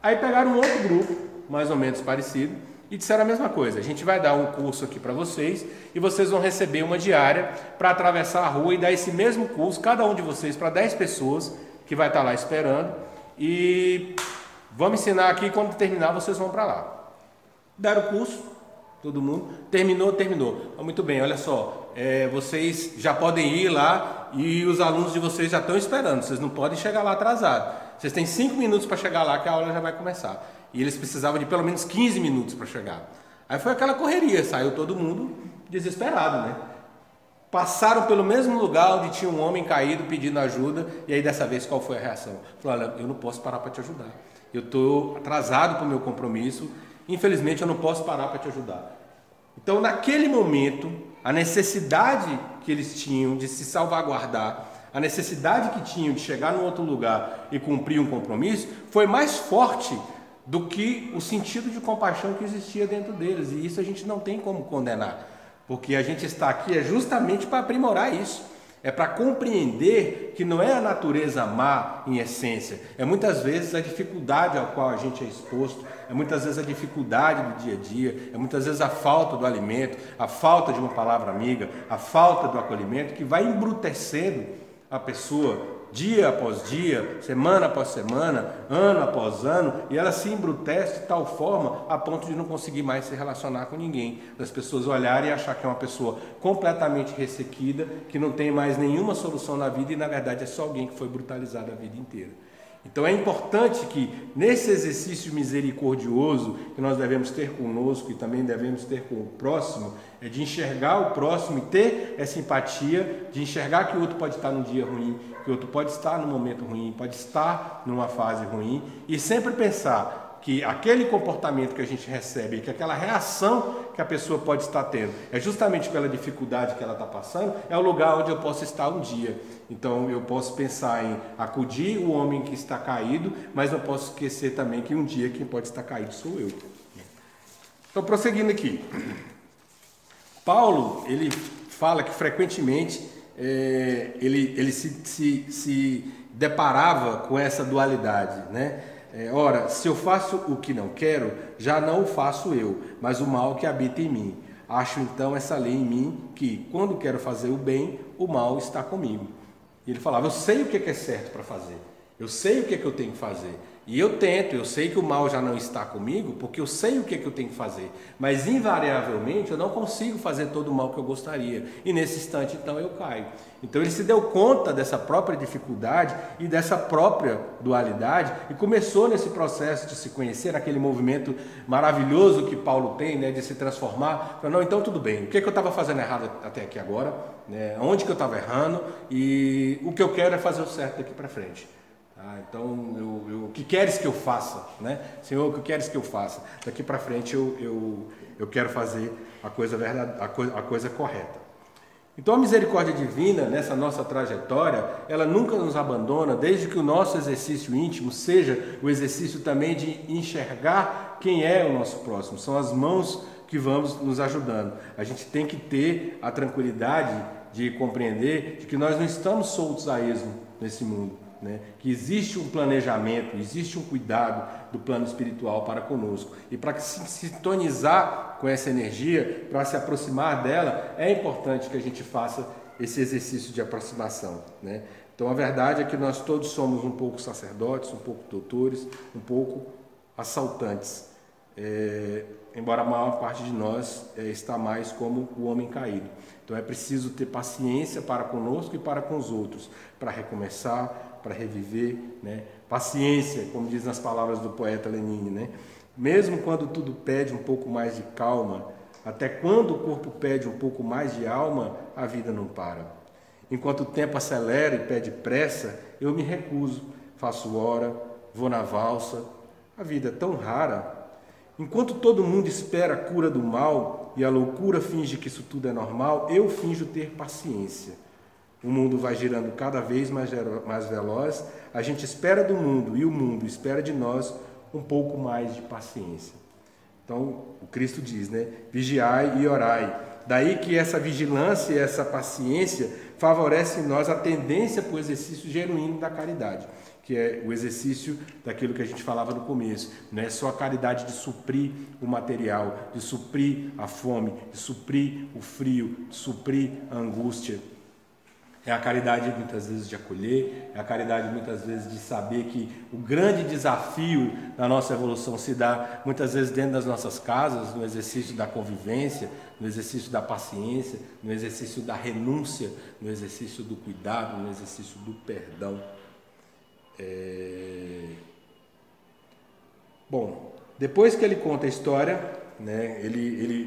Aí pegaram um outro grupo, mais ou menos parecido, e disseram a mesma coisa, a gente vai dar um curso aqui para vocês e vocês vão receber uma diária para atravessar a rua e dar esse mesmo curso, cada um de vocês, para 10 pessoas que vai estar lá esperando, e vamos ensinar aqui, quando terminar vocês vão para lá. Deram o curso, todo mundo, terminou. Muito bem, olha só, vocês já podem ir lá e os alunos de vocês já estão esperando, vocês não podem chegar lá atrasado. Vocês têm 5 minutos para chegar lá que a aula já vai começar. E eles precisavam de pelo menos 15 minutos para chegar. Aí foi aquela correria, saiu todo mundo desesperado, né? Passaram pelo mesmo lugar onde tinha um homem caído pedindo ajuda, e aí dessa vez qual foi a reação? Falou, olha, eu não posso parar para te ajudar. Eu estou atrasado para o meu compromisso, infelizmente eu não posso parar para te ajudar. Então naquele momento, a necessidade que eles tinham de se salvaguardar, a necessidade que tinham de chegar num outro lugar e cumprir um compromisso, foi mais forte do que o sentido de compaixão que existia dentro deles. E isso a gente não tem como condenar, porque a gente está aqui justamente para aprimorar isso. É para compreender que não é a natureza má em essência, é muitas vezes a dificuldade ao qual a gente é exposto, é muitas vezes a dificuldade do dia a dia, é muitas vezes a falta do alimento, a falta de uma palavra amiga, a falta do acolhimento que vai embrutecendo a pessoa dia após dia, semana após semana, ano após ano, e ela se embrutece de tal forma a ponto de não conseguir mais se relacionar com ninguém, das pessoas olharem e achar que é uma pessoa completamente ressequida, que não tem mais nenhuma solução na vida e na verdade é só alguém que foi brutalizado a vida inteira. Então é importante que nesse exercício misericordioso que nós devemos ter conosco e também devemos ter com o próximo, é de enxergar o próximo e ter essa empatia, de enxergar que o outro pode estar num dia ruim, que o outro pode estar num momento ruim, pode estar numa fase ruim, e sempre pensar que aquele comportamento que a gente recebe, que aquela reação que a pessoa pode estar tendo, é justamente pela dificuldade que ela está passando, é o lugar onde eu posso estar um dia. Então eu posso pensar em acudir o homem que está caído, mas não posso esquecer também que um dia quem pode estar caído sou eu. Então, prosseguindo aqui, Paulo, ele fala que frequentemente ele se deparava com essa dualidade, né? Ora, se eu faço o que não quero, já não o faço eu, mas o mal que habita em mim. Acho então essa lei em mim, que quando quero fazer o bem, o mal está comigo. E ele falava, eu sei o que é certo para fazer, eu sei o que é que eu tenho que fazer. E eu tento, eu sei que o mal já não está comigo, porque eu sei o que é que eu tenho que fazer. Mas invariavelmente eu não consigo fazer todo o mal que eu gostaria. E nesse instante então eu caio. Então ele se deu conta dessa própria dificuldade e dessa própria dualidade e começou nesse processo de se conhecer, naquele movimento maravilhoso que Paulo tem, né, de se transformar. Falou, não, então tudo bem, o que é que eu estava fazendo errado até aqui agora? Né? Onde que eu estava errando? E o que eu quero é fazer o certo daqui para frente. Então, o que queres que eu faça? Né? Senhor, o que queres que eu faça? Daqui para frente eu quero fazer a coisa correta. Então a misericórdia divina, nessa nossa trajetória, ela nunca nos abandona, desde que o nosso exercício íntimo seja o exercício também de enxergar quem é o nosso próximo. São as mãos que vamos nos ajudando. A gente tem que ter a tranquilidade de compreender de que nós não estamos soltos a esmo nesse mundo. Né? Que existe um planejamento, existe um cuidado do plano espiritual para conosco. E para se sintonizar com essa energia, para se aproximar dela, é importante que a gente faça esse exercício de aproximação. Né? Então a verdade é que nós todos somos um pouco sacerdotes, um pouco doutores, um pouco assaltantes. Embora a maior parte de nós está mais como o homem caído. Então é preciso ter paciência para conosco e para com os outros, para recomeçar, para reviver, né? Paciência, como diz nas palavras do poeta Lenine, né? Mesmo quando tudo pede um pouco mais de calma, até quando o corpo pede um pouco mais de alma, a vida não para. Enquanto o tempo acelera e pede pressa, eu me recuso, faço hora, vou na valsa, a vida é tão rara. Enquanto todo mundo espera a cura do mal e a loucura finge que isso tudo é normal, eu finjo ter paciência. O mundo vai girando cada vez mais veloz, a gente espera do mundo e o mundo espera de nós um pouco mais de paciência. Então, o Cristo diz, né? Vigiai e orai. Daí que essa vigilância e essa paciência favorece em nós a tendência para o exercício genuíno da caridade, que é o exercício daquilo que a gente falava no começo. Não é só a caridade de suprir o material, de suprir a fome, de suprir o frio, de suprir a angústia. É a caridade muitas vezes de acolher, é a caridade muitas vezes de saber que o grande desafio da nossa evolução se dá muitas vezes dentro das nossas casas, no exercício da convivência, no exercício da paciência, no exercício da renúncia, no exercício do cuidado, no exercício do perdão. Bom, depois que ele conta a história, né,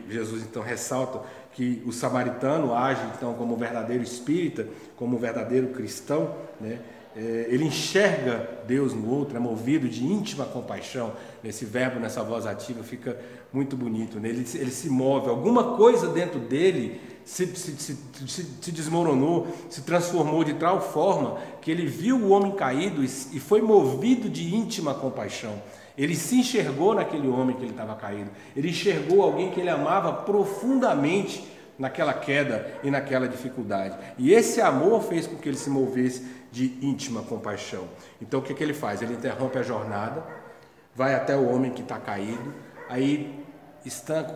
Jesus então ressalta que o samaritano age então como verdadeiro espírita, como verdadeiro cristão, né? Ele enxerga Deus no outro, é movido de íntima compaixão. Esse verbo, nessa voz ativa, fica muito bonito, né? Ele se move, alguma coisa dentro dele se desmoronou, se transformou de tal forma que ele viu o homem caído e foi movido de íntima compaixão. Ele se enxergou naquele homem que ele estava caído. Ele enxergou alguém que ele amava profundamente naquela queda e naquela dificuldade. E esse amor fez com que ele se movesse de íntima compaixão. Então o que ele faz? Ele interrompe a jornada, vai até o homem que está caído, aí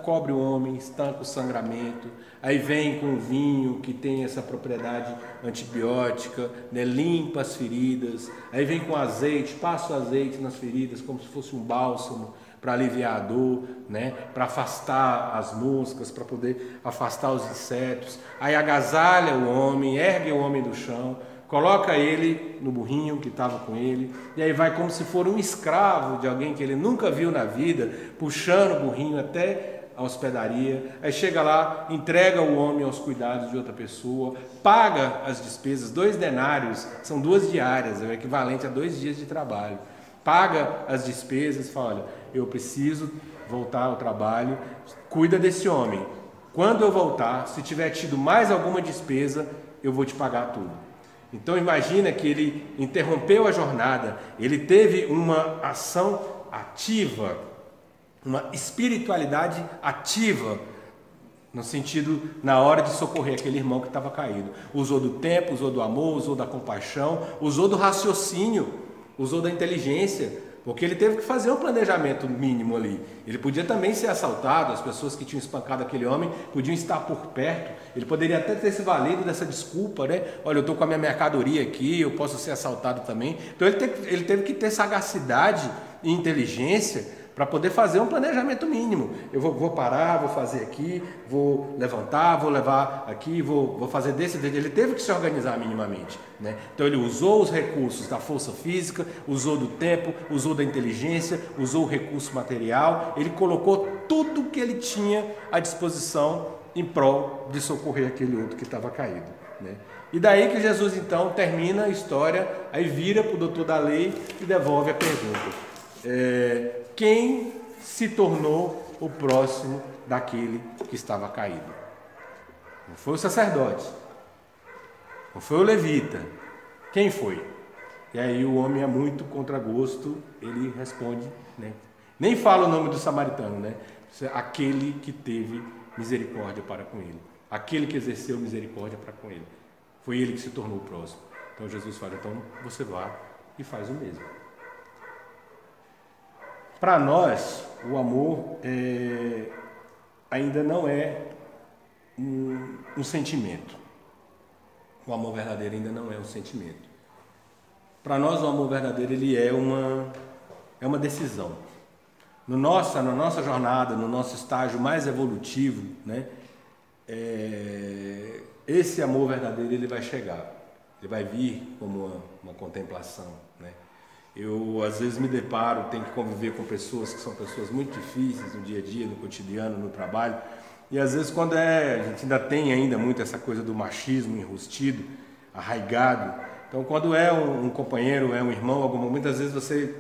cobre o homem, estanca o sangramento, aí vem com vinho que tem essa propriedade antibiótica, né, limpa as feridas, aí vem com azeite, passa o azeite nas feridas como se fosse um bálsamo para aliviar a dor, né, para afastar as moscas, para poder afastar os insetos, aí agasalha o homem, ergue o homem do chão, coloca ele no burrinho que estava com ele, e aí vai como se for um escravo de alguém que ele nunca viu na vida, puxando o burrinho até a hospedaria, aí chega lá, entrega o homem aos cuidados de outra pessoa, paga as despesas, 2 denários, são 2 diárias, é o equivalente a 2 dias de trabalho, paga as despesas, fala, olha, eu preciso voltar ao trabalho, cuida desse homem, quando eu voltar, se tiver tido mais alguma despesa, eu vou te pagar tudo. Então imagina que ele interrompeu a jornada, ele teve uma ação ativa, uma espiritualidade ativa, no sentido, na hora de socorrer aquele irmão que estava caído. Usou do tempo, usou do amor, usou da compaixão, usou do raciocínio, usou da inteligência, porque ele teve que fazer um planejamento mínimo ali. Ele podia também ser assaltado, as pessoas que tinham espancado aquele homem podiam estar por perto, ele poderia até ter se valido dessa desculpa, né? Olha, eu estou com a minha mercadoria aqui, eu posso ser assaltado também. Então ele teve que ter sagacidade e inteligência para poder fazer um planejamento mínimo. Eu vou parar, vou fazer aqui, vou levantar, vou levar aqui, vou fazer desse. Ele teve que se organizar minimamente, né? Então ele usou os recursos da força física, usou do tempo, usou da inteligência, usou o recurso material, ele colocou tudo que ele tinha à disposição em prol de socorrer aquele outro que estava caído, né? E daí que Jesus então termina a história, aí vira para o doutor da lei e devolve a pergunta. Quem se tornou o próximo daquele que estava caído? Não foi o sacerdote, não foi o levita, quem foi? E aí o homem é muito contragosto, ele responde, né? Nem fala o nome do samaritano, né? Aquele que teve misericórdia para com ele, aquele que exerceu misericórdia para com ele, foi ele que se tornou o próximo. Então Jesus fala, então você vá e faz o mesmo. Para nós, o amor ainda não é um sentimento. O amor verdadeiro ainda não é um sentimento. Para nós, o amor verdadeiro ele é uma decisão. Na nossa jornada, no nosso estágio mais evolutivo, né, esse amor verdadeiro ele vai chegar. Ele vai vir como uma contemplação, né? Eu às vezes me deparo, tenho que conviver com pessoas que são pessoas muito difíceis no dia a dia, no cotidiano, no trabalho, e às vezes quando a gente ainda tem ainda muito essa coisa do machismo enrustido, arraigado, então quando é um companheiro, é um irmão, muitas vezes você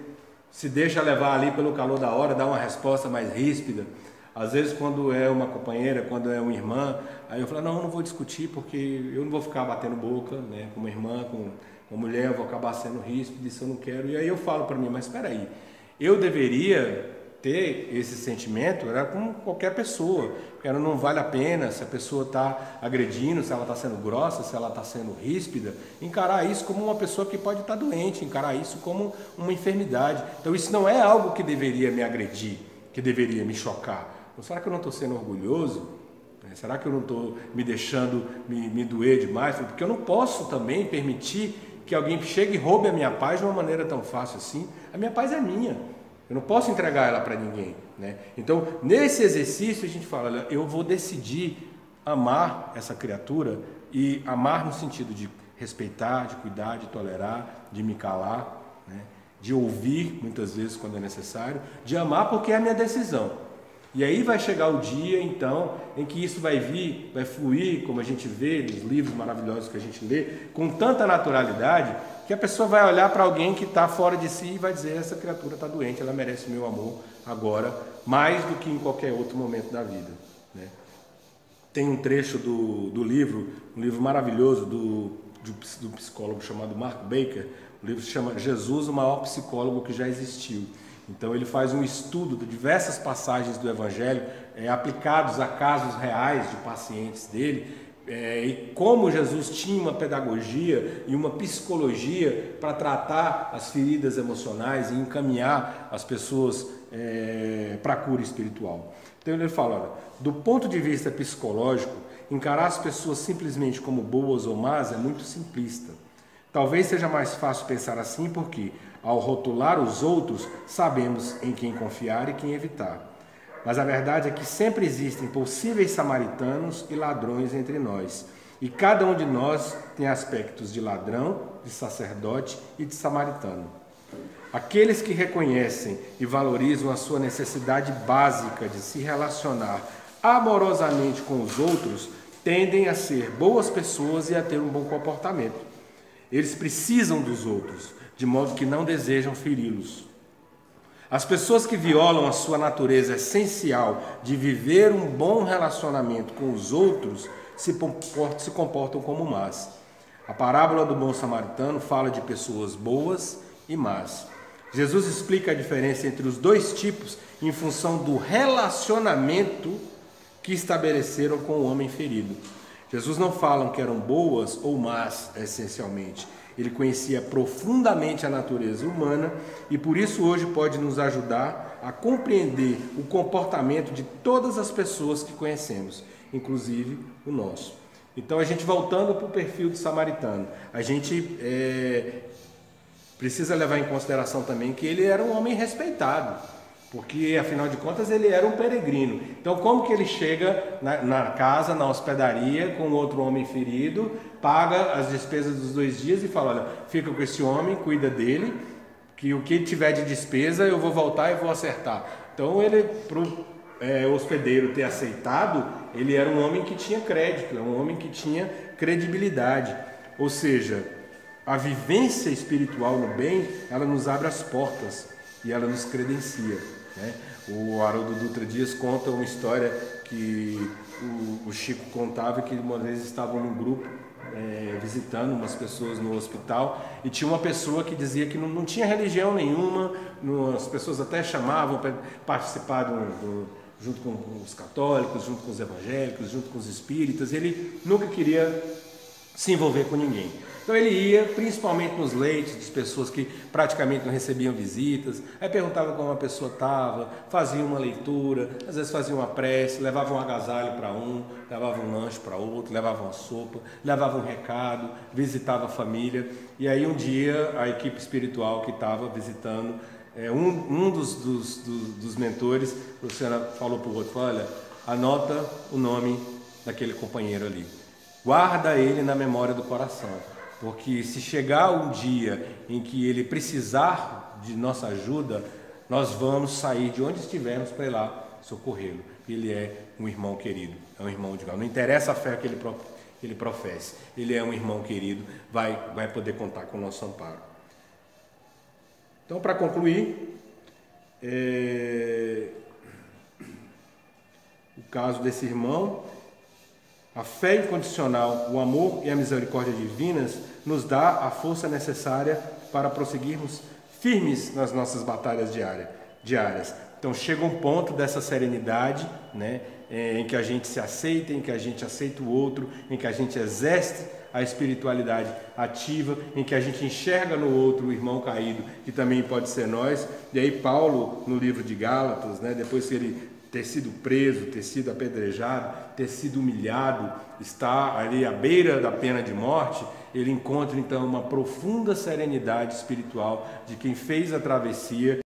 se deixa levar ali pelo calor da hora, dá uma resposta mais ríspida. Às vezes quando é uma companheira, quando é uma irmã, aí eu falo, não, eu não vou discutir porque eu não vou ficar batendo boca, né, com uma irmã, com uma mulher, eu vou acabar sendo ríspido, isso eu não quero. E aí eu falo para mim, mas espera aí, eu deveria ter esse sentimento, era com qualquer pessoa, porque não vale a pena se a pessoa está agredindo, se ela está sendo grossa, se ela está sendo ríspida, encarar isso como uma pessoa que pode estar doente, encarar isso como uma enfermidade. Então isso não é algo que deveria me agredir, que deveria me chocar. Então, será que eu não estou sendo orgulhoso? Será que eu não estou me deixando me doer demais? Porque eu não posso também permitir que alguém chegue e roube a minha paz de uma maneira tão fácil assim. A minha paz é minha, eu não posso entregar ela para ninguém, né? Então nesse exercício a gente fala, olha, eu vou decidir amar essa criatura, e amar no sentido de respeitar, de cuidar, de tolerar, de me calar, né? De ouvir muitas vezes quando é necessário, de amar porque é a minha decisão. E aí vai chegar o dia, então, em que isso vai vir, vai fluir, como a gente vê nos livros maravilhosos que a gente lê, com tanta naturalidade, que a pessoa vai olhar para alguém que está fora de si e vai dizer, essa criatura está doente, ela merece meu amor agora, mais do que em qualquer outro momento da vida, né? Tem um trecho do livro, um livro maravilhoso do psicólogo chamado Mark Baker, o livro se chama Jesus, o maior psicólogo que já existiu. Então ele faz um estudo de diversas passagens do Evangelho aplicados a casos reais de pacientes dele, e como Jesus tinha uma pedagogia e uma psicologia para tratar as feridas emocionais e encaminhar as pessoas para a cura espiritual. Então ele fala, olha, do ponto de vista psicológico, encarar as pessoas simplesmente como boas ou más é muito simplista. Talvez seja mais fácil pensar assim porque, ao rotular os outros, sabemos em quem confiar e quem evitar. Mas a verdade é que sempre existem possíveis samaritanos e ladrões entre nós. E cada um de nós tem aspectos de ladrão, de sacerdote e de samaritano. Aqueles que reconhecem e valorizam a sua necessidade básica de se relacionar amorosamente com os outros tendem a ser boas pessoas e a ter um bom comportamento. Eles precisam dos outros, de modo que não desejam feri-los. As pessoas que violam a sua natureza essencial de viver um bom relacionamento com os outros se comportam como más. A parábola do bom samaritano fala de pessoas boas e más. Jesus explica a diferença entre os dois tipos em função do relacionamento que estabeleceram com o homem ferido. Jesus não fala que eram boas ou más essencialmente. Ele conhecia profundamente a natureza humana e por isso hoje pode nos ajudar a compreender o comportamento de todas as pessoas que conhecemos, inclusive o nosso. Então, a gente voltando para o perfil do samaritano, a gente precisa levar em consideração também que ele era um homem respeitado, porque afinal de contas ele era um peregrino. Então como que ele chega na casa, na hospedaria, com outro homem ferido, paga as despesas dos 2 dias e fala, olha, fica com esse homem, cuida dele, que o que tiver de despesa eu vou voltar e vou acertar. Então ele, para o hospedeiro ter aceitado, ele era um homem que tinha crédito, um homem que tinha credibilidade. Ou seja, a vivência espiritual no bem, ela nos abre as portas e ela nos credencia. O Haroldo Dutra Dias conta uma história que o Chico contava, que uma vez estavam num grupo visitando umas pessoas no hospital e tinha uma pessoa que dizia que não tinha religião nenhuma, as pessoas até chamavam para participar junto com os católicos, junto com os evangélicos, junto com os espíritas. Ele nunca queria se envolver com ninguém. Então ele ia principalmente nos leitos de pessoas que praticamente não recebiam visitas, aí perguntava como a pessoa estava, fazia uma leitura, às vezes fazia uma prece, levava um agasalho para um, levava um lanche para outro, levava uma sopa, levava um recado, visitava a família. E aí um dia a equipe espiritual que estava visitando, um dos mentores, a professora falou para o outro, olha, anota o nome daquele companheiro ali, guarda ele na memória do coração. Porque se chegar um dia em que ele precisar de nossa ajuda, nós vamos sair de onde estivermos para ir lá socorrê-lo. Ele é um irmão querido, é um irmão de Deus. Não interessa a fé que ele professe, ele é um irmão querido, vai poder contar com o nosso amparo. Então, para concluir, o caso desse irmão, a fé incondicional, o amor e a misericórdia divinas nos dá a força necessária para prosseguirmos firmes nas nossas batalhas diárias. Então chega um ponto dessa serenidade, em que a gente se aceita, em que a gente aceita o outro, em que a gente exerce a espiritualidade ativa, em que a gente enxerga no outro o irmão caído, que também pode ser nós. E aí Paulo, no livro de Gálatas, depois que ele ter sido preso, ter sido apedrejado, ter sido humilhado, está ali à beira da pena de morte, ele encontra então uma profunda serenidade espiritual de quem fez a travessia